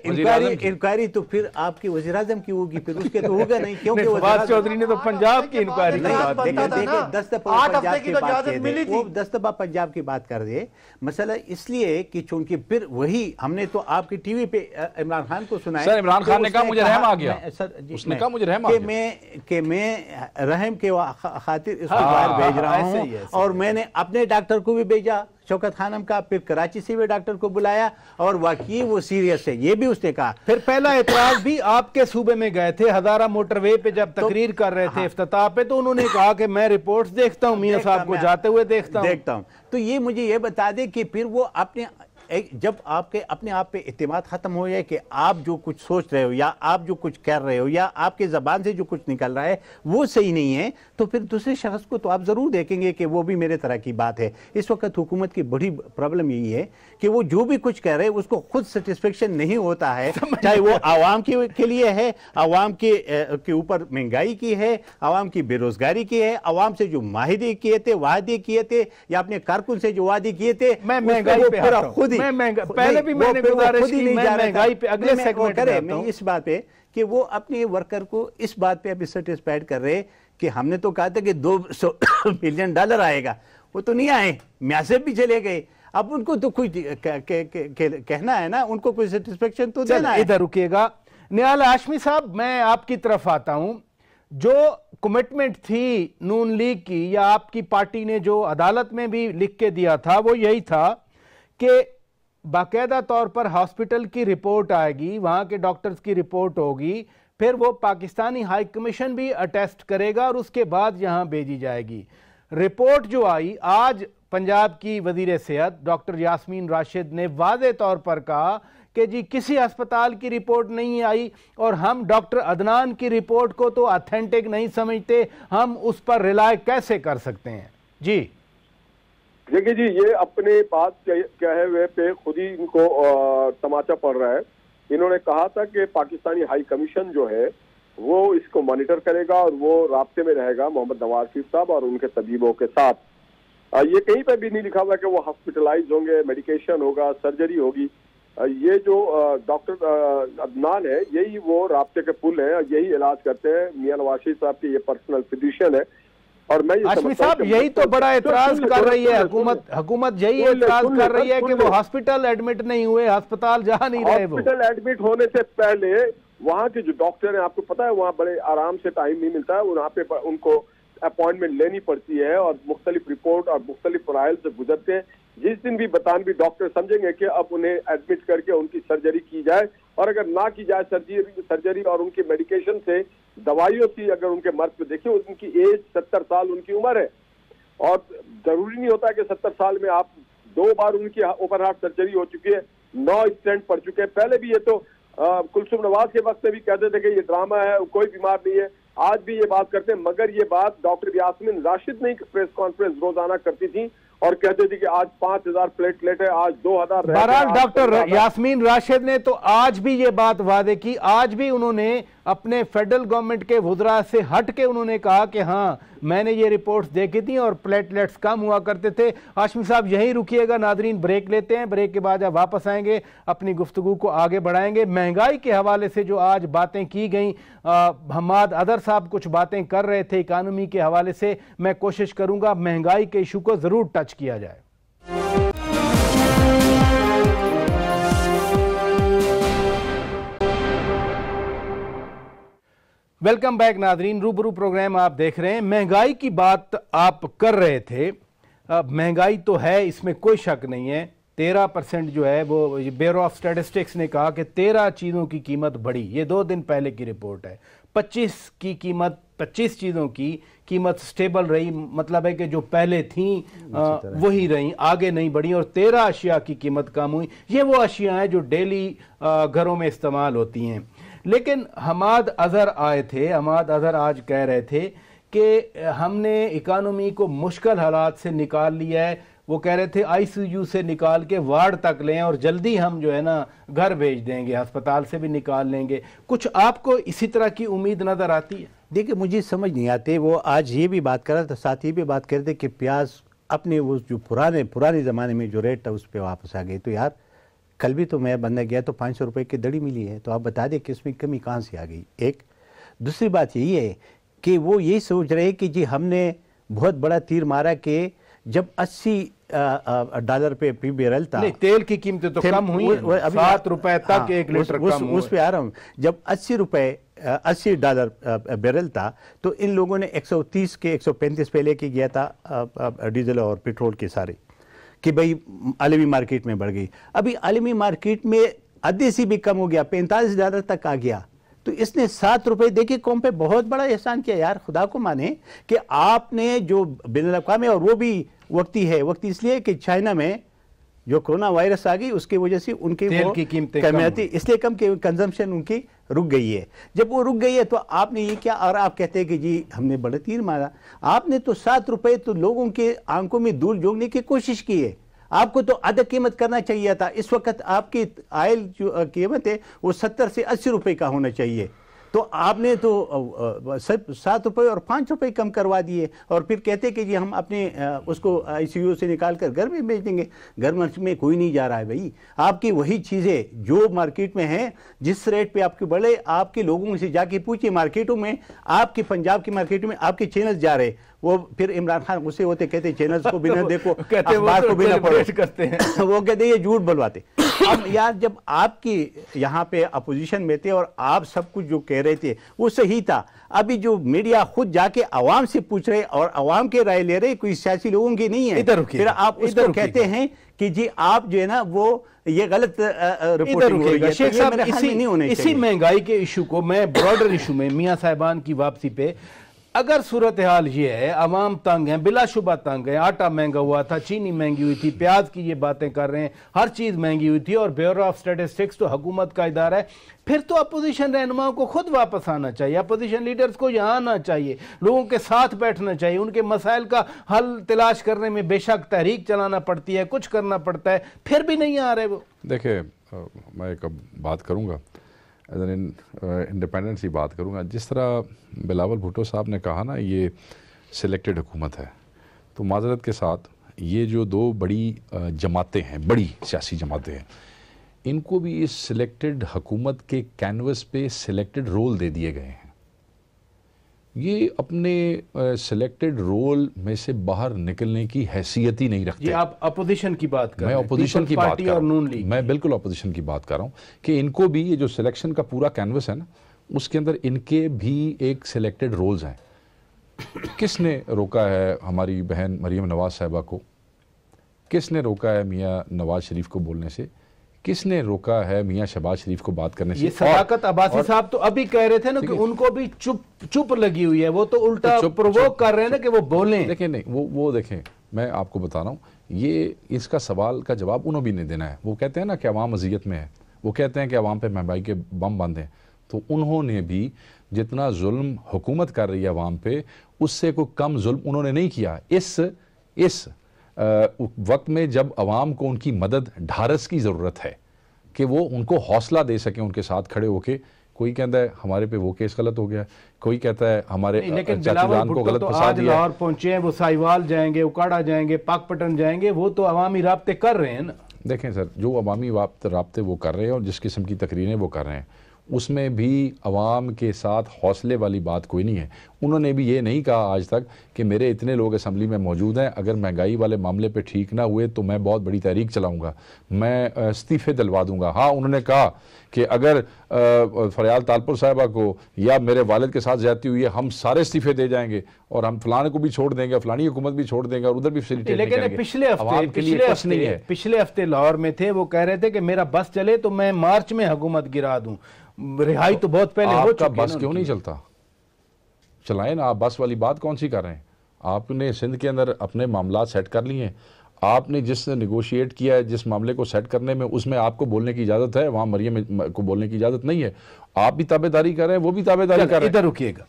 انکوائری تو پھر آپ کی وزیر اعظم کی ہوگی، پھر اس کے تو ہوگا نہیں، کیونکہ جواد چودھری نے تو پنجاب کی انکوائری کی بات کی. دیکھیں 10 دفعہ پنجاب کی بات کر دے، وہ 10 دفعہ پنجاب کی بات کر دے. مسئلہ اس لیے کہ چونکہ پھر وہی ہم نے تو آپ کی ٹی وی پہ عمران خان کو سنایا. سر عمران خان نے کہا مجھے رحم آ گیا، اس نے کہا مجھے رحم آ گیا کہ میں رحم کے خاطر اس کو باہر بھیج رہا ہوں، اور میں نے اپنے ڈاکٹر کو بھی بھیجا شوکت خانم کا، پھر کراچی سے بھی ڈاکٹر کو بلایا اور واقعی وہ سیریس ہے، یہ بھی اس نے کہا. پھر پہلا اعتراض بھی آپ کے صوبے میں گئے تھے ہزارہ موٹر وے پہ جب تقریر کر رہے تھے افتتاح پہ، تو انہوں نے کہا کہ میں رپورٹس دیکھتا ہوں، میاں صاحب کو جاتے ہوئے دیکھتا ہوں. تو یہ مجھے یہ بتا دے کہ پھر وہ اپنے جب آپ کے اپنے آپ پہ اعتماد ختم ہو جائے کہ آپ جو کچھ سوچ رہے ہو یا آپ جو کچھ کر رہے ہو یا آپ کے زبان سے جو کچھ نکل رہا ہے وہ صحیح نہیں ہے، تو پھر دوسرے شخص کو تو آپ ضرور دیکھیں گے کہ وہ بھی میرے طرح کی بات ہے. اس وقت حکومت کی بڑی پرابلم یہی ہے کہ وہ جو بھی کچھ کہہ رہے ہیں اس کو خود سیٹسفیکشن نہیں ہوتا ہے، چاہے وہ عوام کے لیے ہے، عوام کے اوپر مہنگائی کی ہے، عوام کی بے روزگاری کی ہے، عوام سے جو معاہدے کیے تھے، وعدے کیے تھے، یا اپنے کارکن سے جو وعدے کیے تھے، میں مہنگائی پہ خود ہی پہلے بھی میں نے گزارش کی میں مہنگائی پہ اگلے سیگمنٹ میں اس بات پہ کہ وہ اپنے ورکر کو اس بات پہ ابھی سیٹسفائیڈ کر رہے کہ ہم نے تو کہا تھا کہ $200 بلین آئے گا، وہ تو نہیں آئے، میاسب بھی چلے گئے. اب ان کو تو کچھ کہنا ہے نا، ان کو کوئی سیٹسفیکشن تو دینا ہے. ادھر رکیے گا. نیال ہاشمی صاحب میں آپ کی طرف آتا ہوں. جو کمٹمنٹ تھی نون لیگ کی یا آپ کی پارٹی نے جو عدالت میں بھی لکھ کے دیا تھا وہ یہی تھا کہ باقاعدہ طور پر ہاسپٹل کی رپورٹ آئے گی، وہاں کے ڈاکٹرز کی رپورٹ ہوگی، پھر وہ پاکستانی ہائی کمیشن بھی اٹیسٹ کرے گا اور اس کے بعد یہاں بھیجی جائے گی. رپورٹ جو آئی آج پنجاب کی وزیر صحت ڈاکٹر یاسمین راشد نے واضح طور پر کہا کہ جی کسی ہسپتال کی رپورٹ نہیں آئی اور ہم ڈاکٹر عدنان کی رپورٹ کو تو اتھینٹک نہیں سمجھتے، ہم اس پر ریلائے کیسے کر سکتے ہیں. جی دیکھیے جی، یہ اپنے بات کہے ہوئے پہ خود ہی ان کو تماچا پڑ رہا ہے. انہوں نے کہا تھا کہ پاکستانی ہائی کمیشن جو ہے وہ اس کو مانیٹر کرے گا اور وہ رابطے میں رہے گا محمد نواز شریف صاحب اور ان کے طبیبوں کے ساتھ. یہ کہیں پہ بھی نہیں لکھا ہوا کہ وہ ہاسپٹلائز ہوں گے، میڈیکیشن ہوگا، سرجری ہوگی. یہ جو ڈاکٹر عدنان ہے یہی وہ رابطے کے پل ہیں اور یہی علاج کرتے ہیں. میاں نواز شریف صاحب کی یہ پرسنل فزیشین ہے. اور میں ہاشمی صاحب یہی تو بڑا اعتراض کر رہی ہے حکومت یہی اعتراض کر رہی ہے کہ وہ ہاسپٹل ایڈمٹ نہیں ہوئے, ہسپتال جا نہیں رہے. وہ ہاسپٹل ایڈمٹ ہونے سے پہلے وہاں کے جو ڈاکٹر ہیں, آپ کو پتا ہے وہاں بڑے آرام سے ٹائم نہیں ملتا ہے, وہاں پہ ان کو اپوائنٹمنٹ لینی پڑتی ہے اور مختلف رپورٹ اور مختلف فائل سے گزرتے ہیں. جس دن بھی برطانوی ڈاکٹر سمجھیں گے کہ اب انہیں ایڈمٹ کر کے ان کی سرجری کی جائے, اور اگر نہ کی جائے سرجری اور ان کی میڈیکیشن سے, دوائیوں سے اگر ان کے مرض پہ دیکھیں, ان کی ایج 70 سال ان کی عمر ہے, اور ضروری نہیں ہوتا کہ 70 سال میں آپ 2 بار ان کی اوپن ہارٹ سرجری ہو چکی ہے, 9 اسٹینٹ پڑ چکے ہیں. پہلے بھی یہ تو کلثوم نواز کے وقت میں بھی کہتے تھے کہ یہ ڈرامہ ہے, کوئی بیمار نہیں ہے, آج بھی یہ بات کرتے ہیں. مگر یہ بات ڈاکٹر یاسمین راشد نے پریس کانفرنس روزانہ کرتی تھی اور کہتے تھے کہ آج 5000 پلیٹلیٹ ہے, آج 2000. بہرحال ڈاکٹر یاسمین راشد نے تو آج بھی یہ بات وعدے کی, آج بھی انہوں نے اپنے فیڈرل گورنمنٹ کے وزراء سے ہٹ کے انہوں نے کہا کہ ہاں میں نے یہ رپورٹس دیکھی تھیں اور پلیٹلیٹس کم ہوا کرتے تھے. ہاشمی صاحب یہیں رکیے گا, ناظرین بریک لیتے ہیں, بریک کے بعد جب واپس آئیں گے اپنی گفتگو کو آگے بڑھائیں گے. مہنگائی کے حوالے سے جو آج باتیں کی گئیں, حماد اظہر صاحب کچھ باتیں کر رہے تھے اکانومی کے حوالے سے, میں کوشش کروں گا مہنگائی کے ایشو کو ضرور ٹچ کیا جائے. ویلکم بیک ناظرین, روبرو پروگرام آپ دیکھ رہے ہیں. مہنگائی کی بات آپ کر رہے تھے, مہنگائی تو ہے, اس میں کوئی شک نہیں ہے. 13% جو ہے وہ بیورو آف اسٹیٹسٹکس نے کہا کہ 13 چیزوں کی قیمت بڑھی, یہ 2 دن پہلے کی رپورٹ ہے. 25 چیزوں کی قیمت سٹیبل رہی, مطلب ہے کہ جو پہلے تھیں وہی رہیں, آگے نہیں بڑھی, اور 13 اشیاء کی قیمت کم ہوئی. یہ وہ اشیاء ہیں جو ڈیلی گھروں میں استعمال ہوتی ہیں. لیکن حماد اظہر آئے تھے, حماد اظہر آج کہہ رہے تھے کہ ہم نے اکانومی کو مشکل حالات سے نکال لیا ہے. وہ کہہ رہے تھے آئی سی یو سے نکال کے وارڈ تک لیں اور جلدی ہم جو ہے نا گھر بھیج دیں گے, ہسپتال سے بھی نکال لیں گے. کچھ آپ کو اسی طرح کی امید نظر آتی ہے؟ دیکھیں مجھے سمجھ نہیں آتے. وہ آج یہ بھی بات کر رہا تھا, ساتھ یہ بھی بات کر رہے تھے کہ پیاز اپنے وہ جو پرانے زمانے میں جو ریٹ تھا اس پہ واپس آ گئے. تو یار کل بھی تو میں بندہ گیا تو 500 روپے کی دڑی ملی ہے, تو آپ بتا دیں کہ اس میں کمی کہاں سے آ گئی. ایک دوسری بات یہی ہے کہ وہ یہی سوچ رہے کہ جی ہم نے بہت بڑا تیر مارا کہ جب $80 پہ پی بیرل تھا, تیل کی قیمتیں تو کم ہوئی ہیں, 7 روپے تک 1 لیٹر کم ہوئے. اس پہ آ رہا ہوں, جب $80 بیرل تھا تو ان لوگوں نے 130 کے 135 پہ لے کے گیا تھا ڈیزل اور پیٹرول کے سارے, کہ بھئی عالمی مارکیٹ میں بڑھ گئی. ابھی عالمی مارکیٹ میں آدھے سے بھی کم ہو گیا, $45 تک آ گیا. تو اس نے 7 روپے دیکھے قوم پہ بہت بڑا احسان کیا. یار خدا کو مانے کہ آپ نے جو بین الاقوامی, اور وہ بھی وقتی ہے, وقتی اس لیے کہ چائنا میں جو کرونا وائرس آ گئی اس کی وجہ سے ان کی تیل کی قیمتیں کمیاتی اس لیے کم کہ کنزمپشن ان کی رک گئی ہے. جب وہ رک گئی ہے تو آپ نے یہ کیا, اور آپ کہتے ہیں کہ جی ہم نے بڑا تیر مارا. آپ نے تو 7 روپے تو لوگوں کے آنکھوں میں دھول جھونکنے کی کوشش کی ہے. آپ کو تو آدھا قیمت کرنا چاہیے تھا. اس وقت آپ کی آئل جو قیمت ہے وہ 70 سے 80 روپے کا ہونا چاہیے, تو آپ نے تو 7 روپے اور 5 روپے کم کروا دیے, اور پھر کہتے کہ جی ہم اپنے اس کو آئی سی یو سے نکال کر گھر میں بھیج دیں گے. گھر میں کوئی نہیں جا رہا ہے بھائی. آپ کی وہی چیزیں جو مارکیٹ میں ہیں, جس ریٹ پہ آپ کے بڑے, آپ کے لوگوں سے جا کے پوچھیے مارکیٹوں میں, آپ کے پنجاب کی مارکیٹوں میں آپ کے چینل جا رہے, وہ پھر عمران خان غصے ہوتے, کہتے چینلز کو بھی نہ دیکھو, اخبار کو بھی نہ پڑھو, وہ کہتے یہ جھوٹ بلواتے. اب یار جب آپ کی یہاں پہ اپوزیشن میں تھے اور آپ سب کچھ جو کہہ رہے تھے وہ صحیح تھا. ابھی جو میڈیا خود جا کے عوام سے پوچھ رہے اور عوام کے رائے لے رہے, کوئی سیاسی لوگوں کی نہیں ہے, پھر آپ اس کو کہتے ہیں کہ جی آپ جو ہے نا وہ یہ غلط رپورٹنگ ہو رہی ہے. شیخ صاحب اسی مہنگائی کے ایشو کو میں براڈر ایشو میں میاں صاحبان کی واپسی پہ, اگر صورتحال یہ ہے عوام تنگ ہیں, بلا شبہ تنگ ہیں, آٹا مہنگا ہوا تھا, چینی مہنگی ہوئی تھی, پیاز کی یہ باتیں کر رہے ہیں, ہر چیز مہنگی ہوئی تھی, اور بیورو آف اسٹیٹسٹکس تو حکومت کا ادارہ ہے, پھر تو اپوزیشن رہنماؤں کو خود واپس آنا چاہیے, اپوزیشن لیڈرز کو یہاں آنا چاہیے, لوگوں کے ساتھ بیٹھنا چاہیے, ان کے مسائل کا حل تلاش کرنے میں بے شک تحریک چلانا پڑتی ہے, کچھ کرنا پڑتا ہے, پھر بھی نہیں آ رہے وہ. دیکھیں میں ایک بات کروں گا, انڈیپینڈنٹ سی بات کروں گا. جس طرح بلاول بھٹو صاحب نے کہا نا یہ سلیکٹڈ حکومت ہے, تو معذرت کے ساتھ یہ جو 2 بڑی جماعتیں ہیں, بڑی سیاسی جماعتیں ہیں, ان کو بھی اس سلیکٹڈ حکومت کے کینوس پہ سلیکٹڈ رول دے دیے گئے ہیں. یہ اپنے سلیکٹڈ رول میں سے باہر نکلنے کی حیثیت ہی نہیں رکھتے. یہ آپ اپوزیشن کی بات کر رہے ہیں. میں اپوزیشن کی بات کر رہا ہوں. میں بالکل اپوزیشن کی بات کر رہا ہوں کہ ان کو بھی یہ جو سلیکشن کا پورا کینوس ہے نا, اس کے اندر ان کے بھی ایک سلیکٹڈ رولز ہیں. کس نے روکا ہے ہماری بہن مریم نواز صاحبہ کو؟ کس نے روکا ہے میاں نواز شریف کو بولنے سے؟ کس نے روکا ہے میاں شہباز شریف کو بات کرنے سے؟ یہ صداقت عباسی صاحب تو ابھی کہہ رہے تھے نا کہ ان کو بھی چپ لگی ہوئی ہے, وہ تو الٹا پرووک کر رہے ہیں نا کہ وہ بولیں. دیکھیں نہیں, وہ دیکھیں, میں آپ کو بتا رہا ہوں, یہ اس کا سوال کا جواب انہوں بھی نہیں دینا ہے. وہ کہتے ہیں نا کہ عوام اذیت میں ہے, وہ کہتے ہیں کہ عوام پہ مہنگائی کے بم باندھیں, تو انہوں نے بھی جتنا ظلم حکومت کر رہی ہے عوام پہ, اس سے کوئی کم ظلم انہوں نے نہیں کیا. اس وقت میں جب عوام کو ان کی مدد ڈھارس کی ضرورت ہے کہ وہ ان کو حوصلہ دے سکیں ان کے ساتھ کھڑے ہو کے. کوئی کہتا ہے ہمارے پہ وہ کیس غلط ہو گیا, کوئی کہتا ہے ہمارے چاچی جان کو غلط پھنسا دیا. لاہور پہنچے ہیں, وہ سائیوال جائیں گے, اکاڑا جائیں گے, پاک پٹن جائیں گے, وہ تو عوامی رابطے کر رہے ہیں نا. دیکھیں سر, جو عوامی رابطے وہ کر رہے ہیں اور جس قسم کی تقریریں وہ کر رہے ہیں, اس میں بھی عوام کے ساتھ حوصلے والی بات کوئی نہیں ہے. انہوں نے بھی یہ نہیں کہا آج تک کہ میرے اتنے لوگ اسمبلی میں موجود ہیں, اگر مہنگائی والے معاملے پہ ٹھیک نہ ہوئے تو میں بہت بڑی تحریک چلاؤں گا, میں استعفے دلوا دوں گا. ہاں, انہوں نے کہا کہ اگر فریال تالپور صاحبہ کو یا میرے والد کے ساتھ زیادتی ہوئی ہے, ہم سارے استعفے دے جائیں گے اور ہم فلانے کو بھی چھوڑ دیں گے, فلانی حکومت بھی چھوڑ دیں گے اور ادھر بھی فیسیلیٹیٹ نہیں کریں گے. پچھلے ہفتے لاہور میں تھے, وہ کہہ رہے تھے کہ میرا بس چلے تو میں مارچ میں حکومت گرا دوں. رہائی تو بہت پہلے ہو چکی ہے. آپ کا بس کیوں نہیں چلتا؟ چلائیں نا. آپ بس والی بات کون سی کر رہے ہیں؟ آپ نے سندھ کے اندر اپنے معاملات سیٹ کر لیے ہیں. آپ نے جس نے نیگوشیٹ کیا ہے جس معاملے کو سیٹ کرنے میں, اس میں آپ کو بولنے کی اجازت ہے, وہاں مریم کو بولنے کی اجازت نہیں ہے. آپ بھی تابعداری کر رہے ہیں, وہ بھی تابعداری کر رہے ہیں.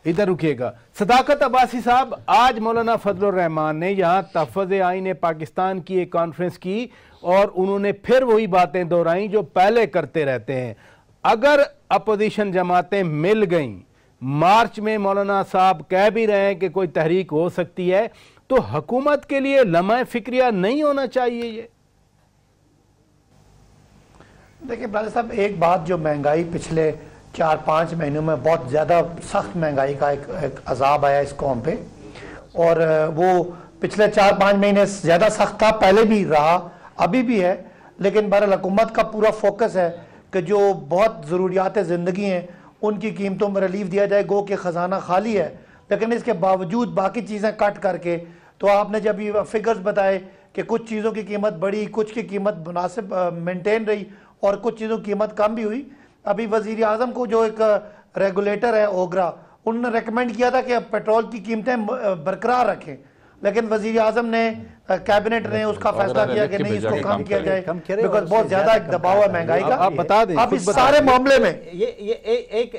ادھر رکیے گا. صداقت عباسی صاحب, آج مولانا فضل الرحمان نے یہاں تحفظ آئین پاکستان کی ایک کانفرنس کی اور انہوں نے پھر وہی باتیں دہرائیں جو پہلے کرتے رہتے ہیں. اگر اپوزیشن جماعتیں مل گئیں, مارچ میں مولانا صاحب کہہ بھی رہے ہیں کہ کوئی تحریک ہو سکتی ہے, تو حکومت کے لیے لمحہ فکریہ نہیں ہونا چاہیے یہ؟ دیکھیں برادر صاحب, ایک بات جو مہنگائی پچھلے 4-5 مہینوں میں بہت زیادہ سخت مہنگائی کا ایک عذاب آیا اس قوم پہ, اور وہ پچھلے 4-5 مہینے زیادہ سخت تھا, پہلے بھی رہا, ابھی بھی ہے. لیکن بہرحال حکومت کا پورا فوکس ہے کہ جو بہت ضروریات زندگی ہیں ان کی قیمتوں میں ریلیف دیا جائے. گو کہ خزانہ خالی ہے, لیکن اس کے باوجود باقی چیزیں کٹ کر کے, تو آپ نے جب یہ فگرز بتائے کہ کچھ چیزوں کی قیمت بڑھی, کچھ کی قیمت مناسب مینٹین رہی اور کچھ چیزوں کی قیمت کم بھی ہوئی. ابھی وزیر اعظم کو جو ایک ریگولیٹر ہے اوگرا, انہوں نے ریکمینڈ کیا تھا کہ پیٹرول کی قیمتیں برقرار رکھیں, لیکن وزیر اعظم نے کیبنٹ نے اس کا فیصلہ کیا کہ نہیں, اس کو کم کیا جائے بیکاز بہت زیادہ ایک دباؤ ہے مہنگائی کا. آپ بتا دیں اب اس سارے معاملے میں یہ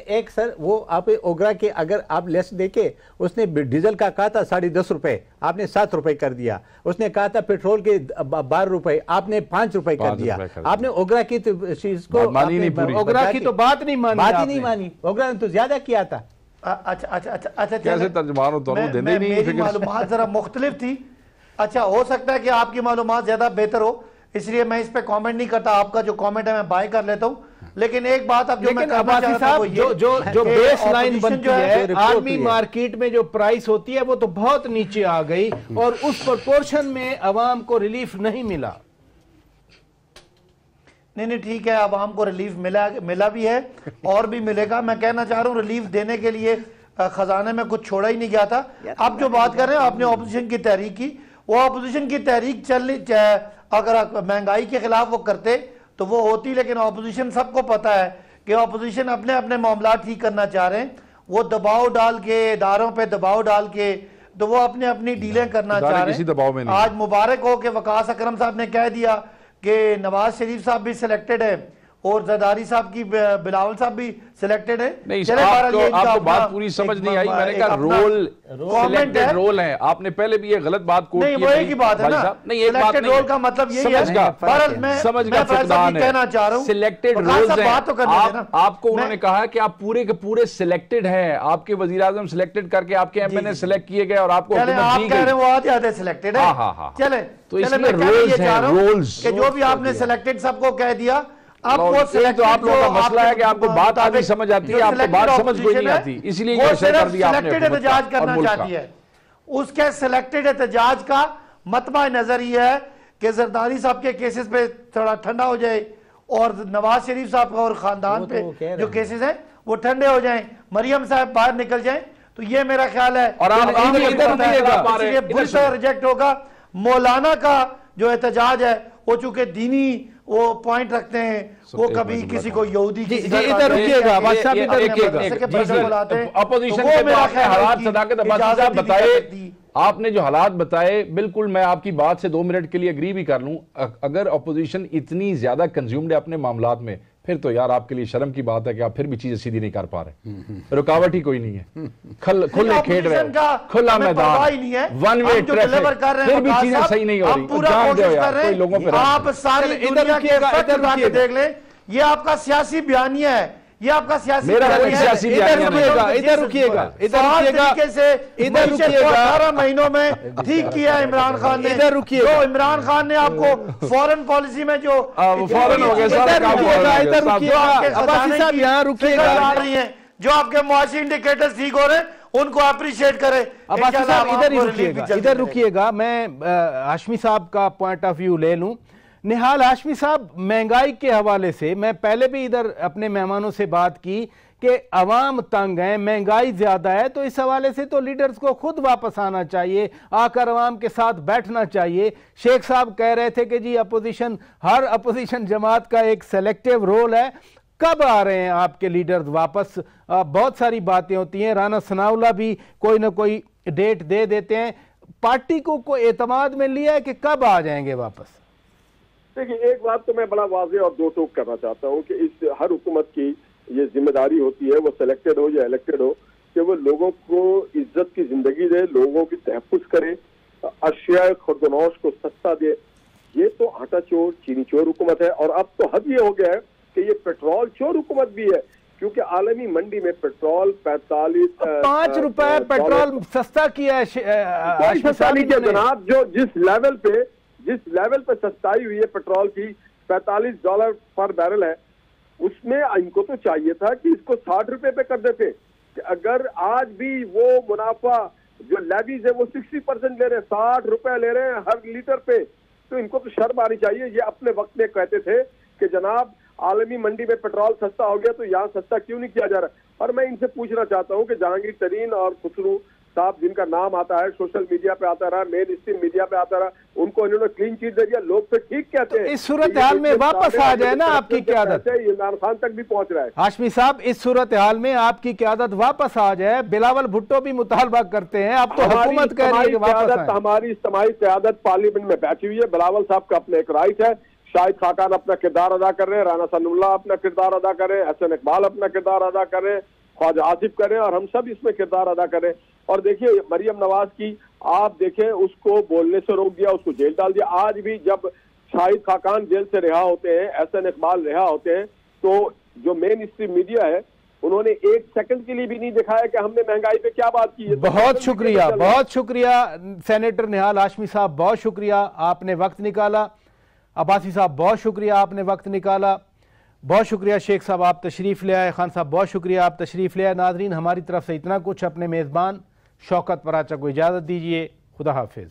ایک سر, وہ آپ اوگرا کے اگر آپ لیسٹ دیکھیں, اس نے ڈیزل کا کہا تھا 10.5 روپے, آپ نے 7 روپے کر دیا. اس نے کہا تھا پیٹرول کے 12 روپے, آپ نے 5 روپے کر دیا. آپ نے اوگرا کی چیز کو, اوگرا کی تو بات نہیں مانی, اوگرا نے تو زیادہ کیا تھا. اچھا کیسے ترجمان ہوتا ہوں, میری معلومات ذرا مختلف تھی. اچھا, ہو سکتا ہے کہ آپ کی معلومات زیادہ بہتر ہو, اس لیے میں اس پہ کامنٹ نہیں کرتا. آپ کا جو کامنٹ ہے میں بائی کر لیتا ہوں. لیکن ایک بات اب جو میں کہنا چاہ رہا ہوں, جو بیس لائن بنتی ہے عالمی مارکیٹ میں جو پرائس ہوتی ہے وہ تو بہت نیچے آ گئی, اور اس پرپورشن میں عوام کو ریلیف نہیں ملا. نہیں ٹھیک ہے, عوام کو ریلیف ملا بھی ہے اور بھی ملے گا. میں کہنا چاہ رہا ہوں ریلیف دینے کے لیے خزانے میں کچھ چھوڑا ہی نہیں گیا تھا. اب جو بات کر رہے ہیں آپ نے اپوزیشن کی تحریک کی, وہ اپوزیشن کی تحریک چلنی, اگر مہنگائی کے خلاف وہ کرتے تو وہ ہوتی, لیکن اپوزیشن سب کو پتہ ہے کہ اپوزیشن اپنے اپنے معاملات ٹھیک کرنا چاہ رہے ہیں. وہ دباؤ ڈال کے, اداروں پہ دباؤ ڈال کے, تو وہ اپنی ڈیلیں کرنا چاہ رہے ہیں. آج مبارک ہو کہ وقاص اکرم صاحب نے کہہ دیا کہ نواز شریف صاحب بھی سلیکٹڈ ہے اور زرداری صاحب کی بلاول صاحب بھی سلیکٹڈ ہے. نہیں, آپ کو بات پوری سمجھ نہیں آئی. میں نے کہا رول سلیکٹڈ رول ہے. آپ نے پہلے بھی یہ غلط بات کوٹ کی. نہیں, وہ ایک ہی بات ہے نا, سلیکٹڈ رول کا مطلب یہی ہے. سمجھ کا فقدان ہے. سلیکٹڈ رولز ہیں. آپ کو انہوں نے کہا کہ آپ پورے کے پورے سلیکٹڈ ہیں, آپ کے وزیر اعظم سلیکٹڈ کر کے آپ کے ایم این اے سلیکٹ کیے گئے اور آپ کو آپ کہہ رہے ہیں وہ آدھے آدھے سلیکٹڈ ہے. چلے تو اس میں رولز ہیں, رولز کہ جو بھی آپ نے سلیکٹڈ سب کو کہہ دیا, اب وہ تو آپ لوگوں کا مسئلہ ہے کہ آپ کو بات آدھی سمجھ آتی ہے، آپ کو بات سمجھ کوئی نہیں آتی، اس لیے وہ یہ شے کر صرف دیا آپ نے سلیکٹڈ احتجاج کرنا چاہتی ہے. اس کے سلیکٹڈ احتجاج کا مطمع نظر یہ ہے کہ زرداری صاحب کے کیسز پہ تھوڑا ٹھنڈا ہو جائے اور نواز شریف صاحب کا اور خاندان پہ جو کیسز ہیں وہ ٹھنڈے ہو جائیں، مریم صاحب باہر نکل جائیں، تو یہ میرا خیال ہے اور بری طرح ریجیکٹ ہوگا. مولانا کا جو احتجاج ہے وہ چونکہ دینی وہ پوائنٹ رکھتے ہیں، وہ کبھی کسی کو یہودی ادھر رکیے گا اپوزیشن کے تو آپ نے حالات صداقت عباسی صاحب بتائے، آپ نے جو حالات بتائے بالکل میں آپ کی بات سے 2 منٹ کے لیے اگری بھی کر لوں. اگر اپوزیشن اتنی زیادہ کنزیومڈ ہے اپنے معاملات میں، پھر تو یار آپ کے لیے شرم کی بات ہے کہ آپ پھر بھی چیزیں سیدھی نہیں کر پا رہے، رکاوٹ ہی کوئی نہیں ہے، کھلے کھیل رہے کھلا میدان ون وے ٹریفک، پھر بھی چیزیں صحیح نہیں ہو رہی. جان دو یار کوئی لوگوں پہ آپ ساری دنیا کے فیکٹ اٹھا کے دیکھ لیں، یہ آپ کا سیاسی بیانیہ ہے، یہ آپ کا سیاسی ادھر رکیے گا 18 مہینوں میں ٹھیک کیا ہے عمران خان نے. جو عمران خان نے آپ کو فورن پالیسی میں جو فورن ہو گئے، جو آپ کے معاشی انڈیکیٹر ٹھیک ہو رہے ہیں ان کو اپریشیٹ کرے. عباسی صاحب ادھر رکیے گا، میں ہاشمی صاحب کا پوائنٹ آف ویو لے لوں. نہال ہاشمی صاحب، مہنگائی کے حوالے سے میں پہلے بھی ادھر اپنے مہمانوں سے بات کی کہ عوام تنگ ہیں، مہنگائی زیادہ ہے، تو اس حوالے سے تو لیڈرز کو خود واپس آنا چاہیے، آ کر عوام کے ساتھ بیٹھنا چاہیے. شیخ صاحب کہہ رہے تھے کہ جی ہر اپوزیشن جماعت کا ایک سلیکٹیو رول ہے. کب آ رہے ہیں آپ کے لیڈرز واپس؟ بہت ساری باتیں ہوتی ہیں، رانا ثناءاللہ بھی کوئی نہ کوئی ڈیٹ دے دیتے ہیں. پارٹی کو کوئی اعتماد میں لیا ہے کہ کب آ جائیں گے واپس؟ دیکھیں، ایک بات تو میں بڑا واضح اور دو ٹوک کرنا چاہتا ہوں کہ اس ہر حکومت کی یہ ذمہ داری ہوتی ہے، وہ سلیکٹڈ ہو یا الیکٹڈ ہو، کہ وہ لوگوں کو عزت کی زندگی دے، لوگوں کی تحفظ کرے، اشیاء خرد و نوش کو سستا دے. یہ تو آٹا چور چینی چور حکومت ہے. اور اب تو حد یہ ہو گیا ہے کہ یہ پیٹرول چور حکومت بھی ہے، کیونکہ عالمی منڈی میں پیٹرول 5 روپے پیٹرول سستا کیا ہے جناب. جو جس لیول پہ سستائی ہوئی ہے پیٹرول کی $45 پر بیرل ہے، اس میں ان کو تو چاہیے تھا کہ اس کو 60 روپے پہ کر دیتے. کہ اگر آج بھی وہ منافع جو لیویز ہے وہ 60% لے رہے ہیں، 60 روپے لے رہے ہیں ہر لیٹر پہ، تو ان کو تو شرم آنی چاہیے. یہ اپنے وقت میں کہتے تھے کہ جناب عالمی منڈی میں پیٹرول سستا ہو گیا تو یہاں سستا کیوں نہیں کیا جا رہا. اور میں ان سے پوچھنا چاہتا ہوں کہ جہانگیر ترین اور خسرو صاحب جن کا نام آتا ہے، سوشل میڈیا پہ آتا رہا، مین اسٹریم میڈیا پہ آتا رہا، ان کو انہوں نے کلین چیٹ دے دیا، لوگ پہ ٹھیک کہتے ہیں. اس صورتحال میں واپس آ جائے نا آپ کی قیادت، عمران خان تک بھی پہنچ رہا ہے. ہاشمی صاحب، اس صورتحال میں آپ کی قیادت واپس آ جائے. بلاول بھٹو بھی مطالبہ کرتے ہیں، اب تو حکومت کہہ رہی ہے کہ واپس آئیں. ہماری اجتماعی قیادت پارلیمنٹ میں بیٹھی ہوئی ہے. بلاول صاحب کا اپنا ایک رائٹ ہے، شاہد خاقان اپنا کردار ادا کر رہے ہیں، رانا ثناءاللہ اپنا کردار ادا کر رہے ہیں، حسن اقبال اپنا کردار ادا کر رہے ہیں، خواجہ آصف کر رہے ہیں، اور ہم سب اس میں کردار ادا کر رہے ہیں. اور دیکھیے مریم نواز کی آپ دیکھیں، اس کو بولنے سے روک دیا، اس کو جیل ڈال دیا. آج بھی جب شاہد خاقان جیل سے رہا ہوتے ہیں، حسن اقبال رہا ہوتے ہیں، تو جو مین اسٹریم میڈیا ہے انہوں نے 1 سیکنڈ کے لیے بھی نہیں دکھایا کہ ہم نے مہنگائی پہ کیا بات کی ہے. بہت شکریہ سینیٹر نہال ہاشمی صاحب، بہت شکریہ آپ نے وقت نکالا. عباسی صاحب بہت شکریہ آپ نے وقت نکالا. بہت شکریہ شیخ صاحب آپ تشریف لے آئے. خان صاحب بہت شکریہ آپ تشریف لے آئے. ناظرین، ہماری طرف سے اتنا کچھ. اپنے میزبان شوکت پراچا کو اجازت دیجیے. خدا حافظ.